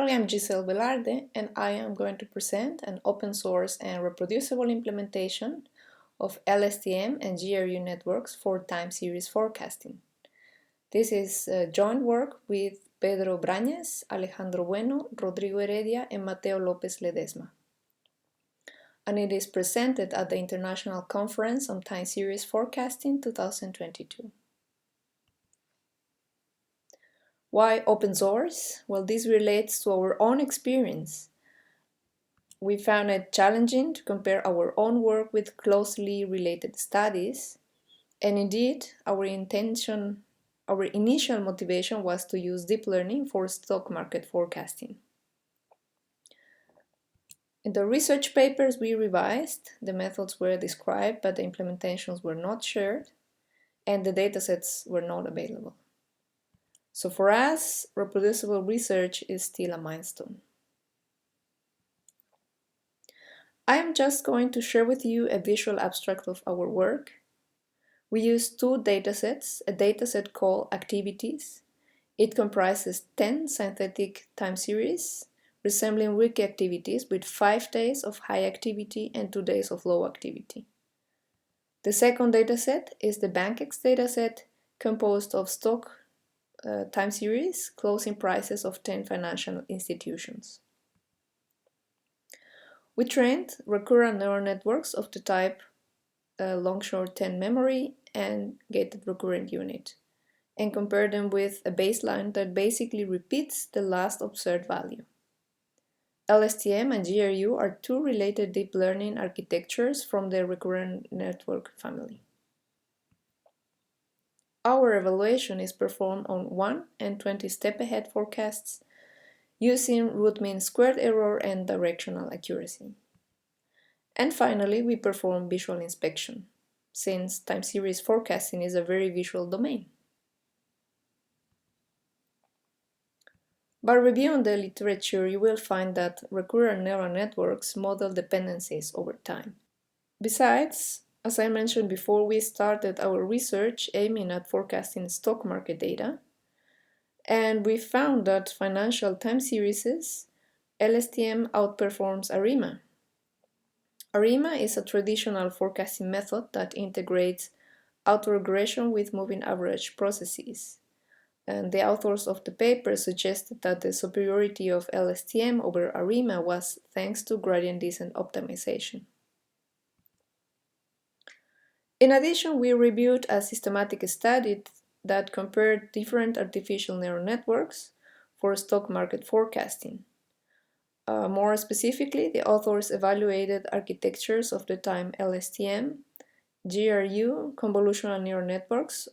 I'm Giselle Velarde, and I am going to present an open source and reproducible implementation of LSTM and GRU networks for time series forecasting. This is joint work with Pedro Brañas, Alejandro Bueno, Rodrigo Heredia, and Mateo López Ledesma. And it is presented at the International Conference on Time Series Forecasting 2022. Why open source? Well, this relates to our own experience. We found it challenging to compare our own work with closely related studies, and indeed, our initial motivation was to use deep learning for stock market forecasting. In the research papers we revised, the methods were described, but the implementations were not shared, and the datasets were not available. So for us, reproducible research is still a milestone. I am just going to share with you a visual abstract of our work. We use two datasets, a dataset called activities. It comprises 10 synthetic time series resembling wiki activities with 5 days of high activity and 2 days of low activity. The second dataset is the BANKEX Dataset, composed of stock time series closing prices of 10 financial institutions. We trained recurrent neural networks of the type long-short-10 memory and gated recurrent unit, and compared them with a baseline that basically repeats the last observed value. LSTM and GRU are two related deep learning architectures from the recurrent network family. Our evaluation is performed on 1 and 20 step-ahead forecasts using root mean squared error and directional accuracy. And finally, we perform visual inspection, since time series forecasting is a very visual domain. By reviewing the literature, you will find that recurrent neural networks model dependencies over time. Besides, as I mentioned before, we started our research aiming at forecasting stock market data, and we found that financial time series LSTM outperforms ARIMA. ARIMA is a traditional forecasting method that integrates autoregression with moving average processes. And the authors of the paper suggested that the superiority of LSTM over ARIMA was thanks to gradient descent optimization. In addition, we reviewed a systematic study that compared different artificial neural networks for stock market forecasting. More specifically, the authors evaluated architectures of the time LSTM, GRU, convolutional neural networks,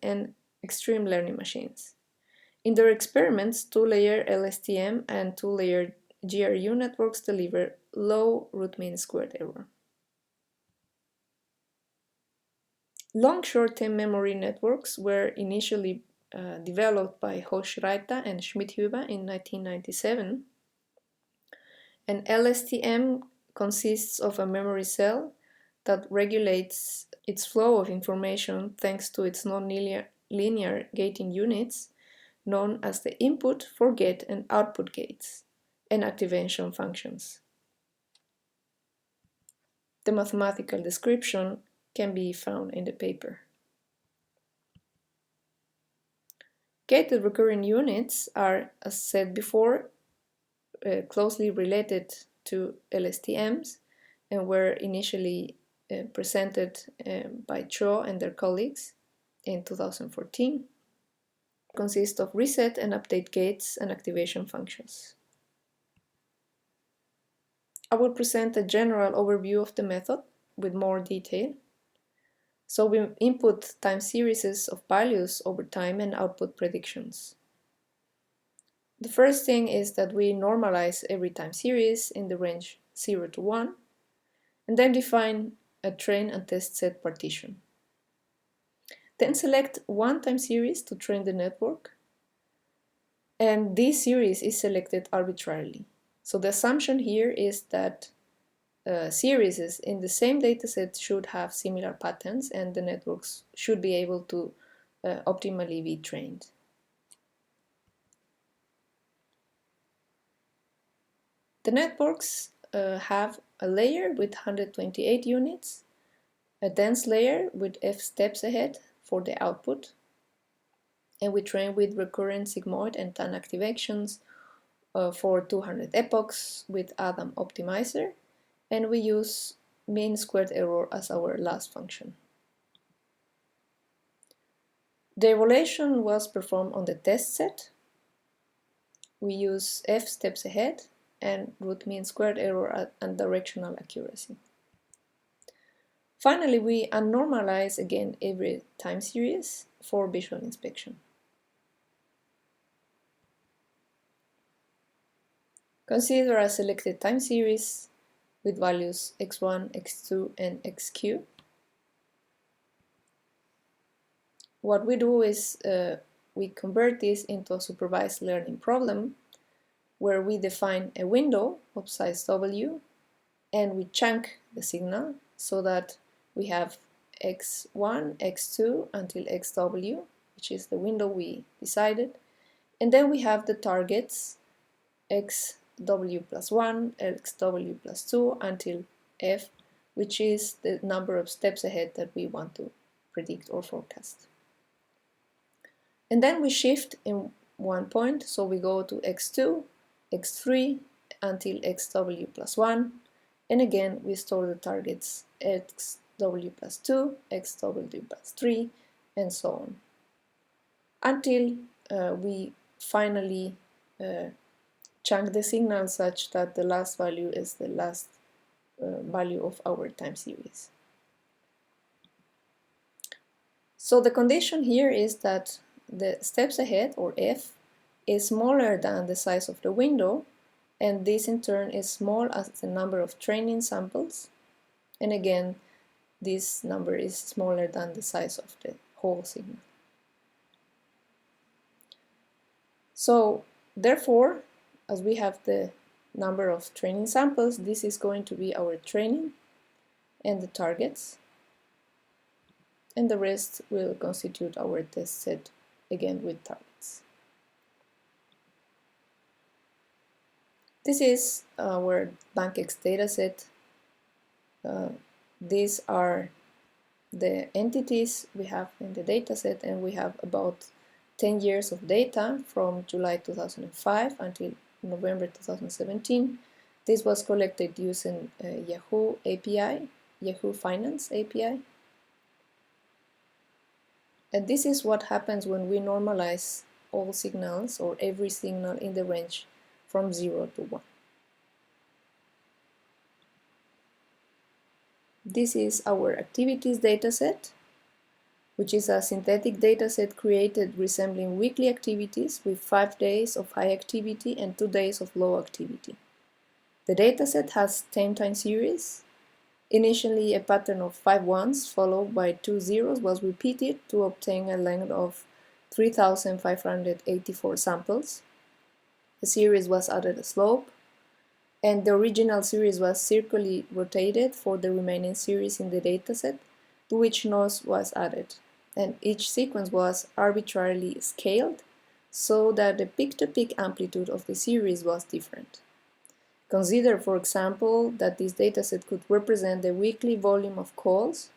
and extreme learning machines. In their experiments, 2-layer LSTM and 2-layer GRU networks deliver low root mean squared error. Long short-term memory networks were initially developed by Hochreiter and Schmidhuber in 1997. And LSTM consists of a memory cell that regulates its flow of information thanks to its non-linear gating units, known as the input, forget, and output gates, and activation functions. The mathematical description can be found in the paper. Gated recurring units are, as said before, closely related to LSTMs and were initially presented by Cho and their colleagues in 2014. Consist of reset and update gates and activation functions. I will present a general overview of the method with more detail. So we input time series of values over time and output predictions. The first thing is that we normalize every time series in the range 0 to 1, and then define a train and test set partition. Then select one time series to train the network, and this series is selected arbitrarily. So the assumption here is that series in the same dataset should have similar patterns and the networks should be able to optimally be trained. The networks have a layer with 128 units, a dense layer with f steps ahead for the output, and we train with recurrent sigmoid and tan activations for 200 epochs with Adam optimizer, and we use mean squared error as our last function. The evaluation was performed on the test set. We use f steps ahead and root mean squared error and directional accuracy. Finally, we unnormalize again every time series for visual inspection. Consider a selected time series with values x1, x2, and xq. What we do is we convert this into a supervised learning problem where we define a window of size w and we chunk the signal so that we have x1, x2 until xw, which is the window we decided, and then we have the targets xw plus 1, xw plus 2 until f, which is the number of steps ahead that we want to predict or forecast. And then we shift in one point, so we go to x2, x3 until xw plus 1, and again we store the targets xw plus 2, xw plus 3, and so on, until we finally chunk the signal such that the last value is the last value of our time series. So the condition here is that the steps ahead, or f, is smaller than the size of the window, and this in turn is small as the number of training samples, and again this number is smaller than the size of the whole signal. So therefore, as we have the number of training samples, this is going to be our training and the targets, and the rest will constitute our test set, again with targets. This is our BANKEX dataset. These are the entities we have in the dataset, and we have about 10 years of data from July 2005 until November 2017. This was collected using Yahoo API, Yahoo Finance API. And this is what happens when we normalize all signals, or every signal in the range from 0 to 1. This is our activities dataset, which is a synthetic dataset created resembling weekly activities with 5 days of high activity and 2 days of low activity. The dataset has 10 time series. Initially, a pattern of 5 ones followed by 2 zeros was repeated to obtain a length of 3,584 samples. The series was added a slope, and the original series was circularly rotated for the remaining series in the dataset, to which noise was added, and each sequence was arbitrarily scaled so that the peak-to-peak amplitude of the series was different. Consider, for example, that this dataset could represent the weekly volume of calls,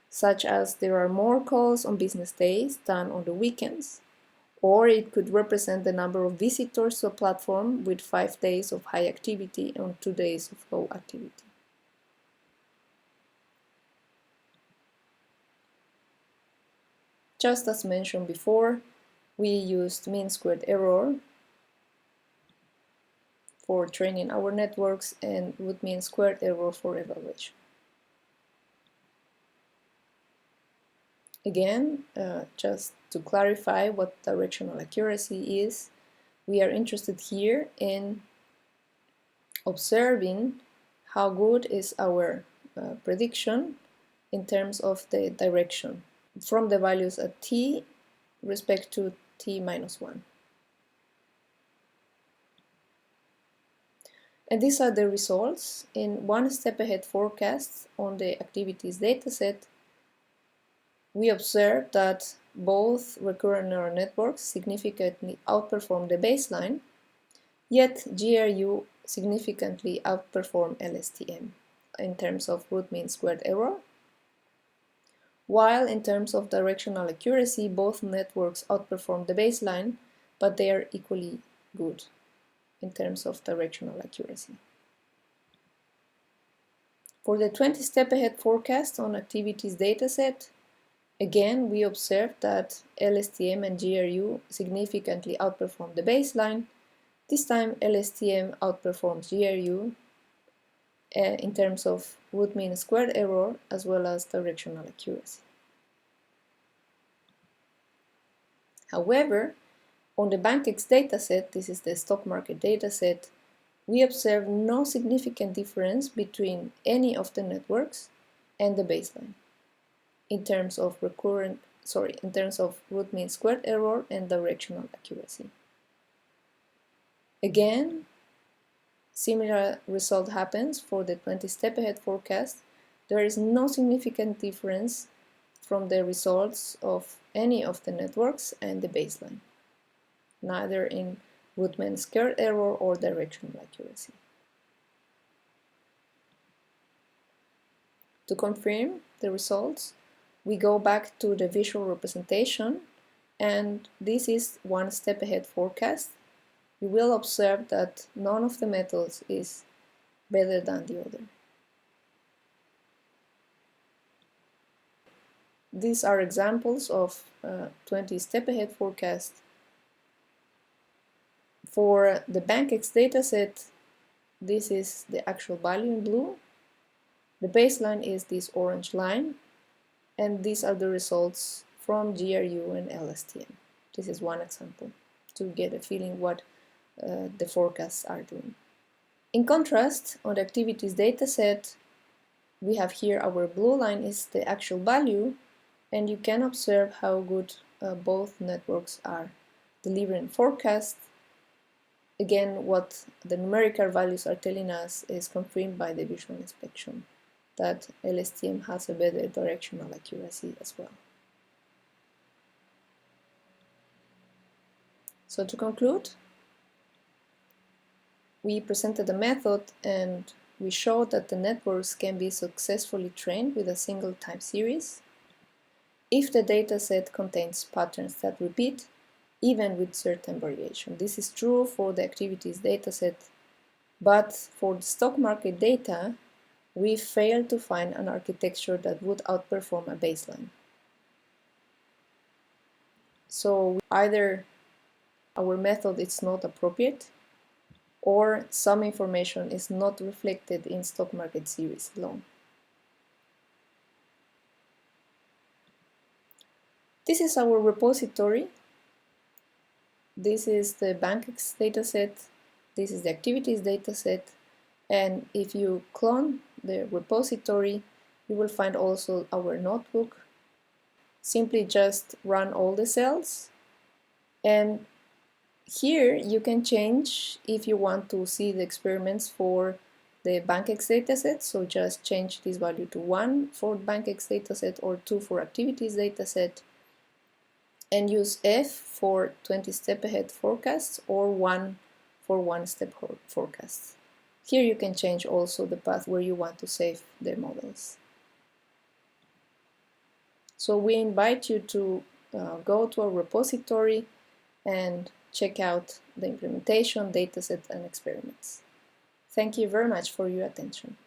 such as there are more calls on business days than on the weekends, or it could represent the number of visitors to a platform with 5 days of high activity and 2 days of low activity. Just as mentioned before, we used mean squared error for training our networks and root mean squared error for evaluation. Again, just to clarify what directional accuracy is, we are interested here in observing how good is our prediction in terms of the direction from the values at t respect to t minus 1. And these are the results. In one step ahead forecast on the activities dataset, we observed that both recurrent neural networks significantly outperform the baseline, yet GRU significantly outperform LSTM in terms of root mean squared error, while in terms of directional accuracy, both networks outperform the baseline, but they are equally good in terms of directional accuracy. For the 20 step ahead forecast on activities dataset, again we observed that LSTM and GRU significantly outperform the baseline. This time LSTM outperforms GRU in terms of root mean squared error as well as directional accuracy. However, on the BANKEX dataset, this is the stock market dataset, we observe no significant difference between any of the networks and the baseline in terms of root mean squared error and directional accuracy. Again, similar result happens for the 20 step ahead forecast. There is no significant difference from the results of any of the networks and the baseline, neither in root mean squared error or directional accuracy. To confirm the results, we go back to the visual representation, and this is one step ahead forecast. You will observe that none of the methods is better than the other. These are examples of 20 step ahead forecast. For the BANKEX dataset, this is the actual value in blue. The baseline is this orange line, and these are the results from GRU and LSTM. This is one example to get a feeling what the forecasts are doing. In contrast, on the activities dataset, we have here our blue line is the actual value, and you can observe how good both networks are delivering forecasts. Again, what the numerical values are telling us is confirmed by the visual inspection, that LSTM has a better directional accuracy as well. So to conclude, we presented a method and we showed that the networks can be successfully trained with a single time series if the dataset contains patterns that repeat, even with certain variation. This is true for the activities dataset, but for the stock market data, we failed to find an architecture that would outperform a baseline. So either our method is not appropriate, or some information is not reflected in stock market series alone. This is our repository. This is the BANKEX dataset. This is the activities dataset. And if you clone the repository, you will find also our notebook. Simply just run all the cells. And here you can change if you want to see the experiments for the BANKEX dataset. So just change this value to 1 for BANKEX dataset or 2 for activities dataset. And use F for 20 step ahead forecasts or 1 for 1 step forecasts. Here you can change also the path where you want to save the models. So we invite you to go to our repository and check out the implementation, dataset, and experiments. Thank you very much for your attention.